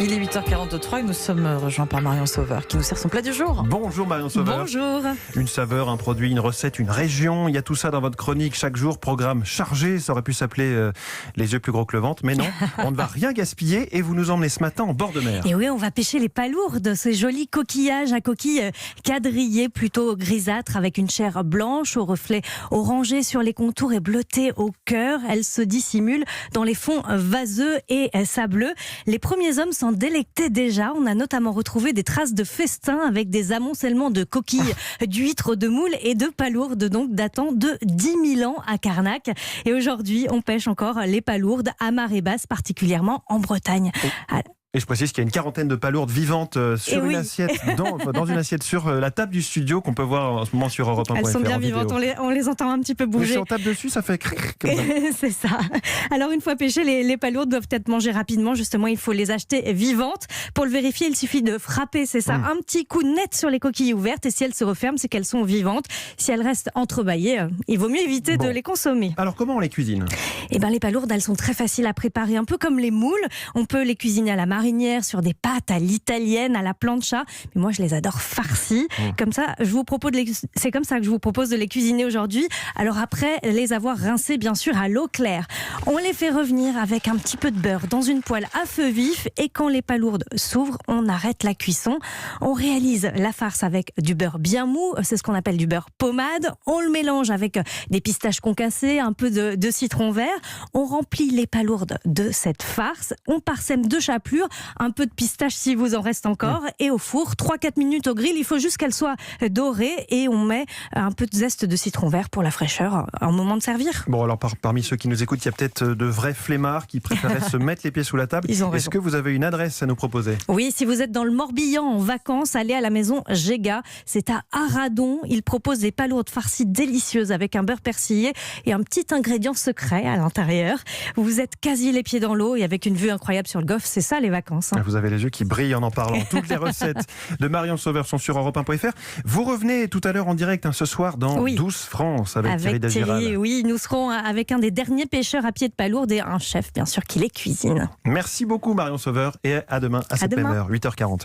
Il est 8h43 et nous sommes rejoints par Marion Sauveur qui nous sert son plat du jour. Bonjour Marion Sauveur. Bonjour. Une saveur, un produit, une recette, une région. Il y a tout ça dans votre chronique chaque jour. Programme chargé. Ça aurait pu s'appeler les yeux plus gros que le ventre. Mais non, on ne va rien gaspiller et vous nous emmenez ce matin en bord de mer. Et oui, on va pêcher les palourdes, ces jolis coquillages à coquilles quadrillées, plutôt grisâtres, avec une chair blanche au reflet orangé sur les contours et bleuté au cœur. Elles se dissimulent dans les fonds vaseux et sableux. Les premiers hommes s'en délectaient déjà. On a notamment retrouvé des traces de festins avec des amoncellements de coquilles d'huîtres, de moules et de palourdes, donc datant de 10 000 ans à Carnac. Et aujourd'hui, on pêche encore les palourdes à marée basse, particulièrement en Bretagne. Et je précise qu'il y a une quarantaine de palourdes vivantes sur une assiette, dans une assiette sur la table du studio qu'on peut voir en ce moment sur Europe 1.fr. Elles sont bien vivantes, on les entend un petit peu bouger. Mais si on tape dessus, ça fait comme ça. C'est ça. Alors une fois pêchées, les palourdes doivent être mangées rapidement. Justement, il faut les acheter vivantes. Pour le vérifier, il suffit de frapper, c'est ça, un petit coup net sur les coquilles ouvertes. Et si elles se referment, c'est qu'elles sont vivantes. Si elles restent entrebâillées, il vaut mieux éviter de les consommer. Alors comment on les cuisine ? Eh ben, les palourdes, elles sont très faciles à préparer, un peu comme les moules. On peut les cuisiner à la marinière, sur des pâtes à l'italienne, à la plancha. Mais moi, je les adore farcies. Comme ça, c'est comme ça que je vous propose de les cuisiner aujourd'hui. Alors après, les avoir rincés, bien sûr, à l'eau claire. On les fait revenir avec un petit peu de beurre dans une poêle à feu vif. Et quand les palourdes s'ouvrent, on arrête la cuisson. On réalise la farce avec du beurre bien mou. C'est ce qu'on appelle du beurre pommade. On le mélange avec des pistaches concassées, un peu de citron vert. On remplit les palourdes de cette farce. On parsème de chapelure, un peu de pistache si vous en reste encore, et au four, 3-4 minutes au grill. Il faut juste qu'elle soit dorée et on met un peu de zeste de citron vert pour la fraîcheur au moment de servir. Bon, alors parmi ceux qui nous écoutent, il y a peut-être de vrais flemmards qui préféraient se mettre les pieds sous la table. Est-ce que vous avez une adresse à nous proposer ? Oui, si vous êtes dans le Morbihan en vacances, allez à la maison Géga. C'est à Aradon. Il propose des palourdes farcies délicieuses avec un beurre persillé et un petit ingrédient secret à l'intérieur. Vous êtes quasi les pieds dans l'eau et avec une vue incroyable sur le golfe. C'est ça les vacances. Vous avez les yeux qui brillent en parlant. Toutes les recettes de Marion Sauveur sont sur Europe 1.fr. Vous revenez tout à l'heure en direct ce soir dans 12 France avec Thierry Dagiral. Oui, nous serons avec un des derniers pêcheurs à pied de palourde et un chef bien sûr qui les cuisine. Merci beaucoup Marion Sauveur et à demain à cette même heure, 8h40.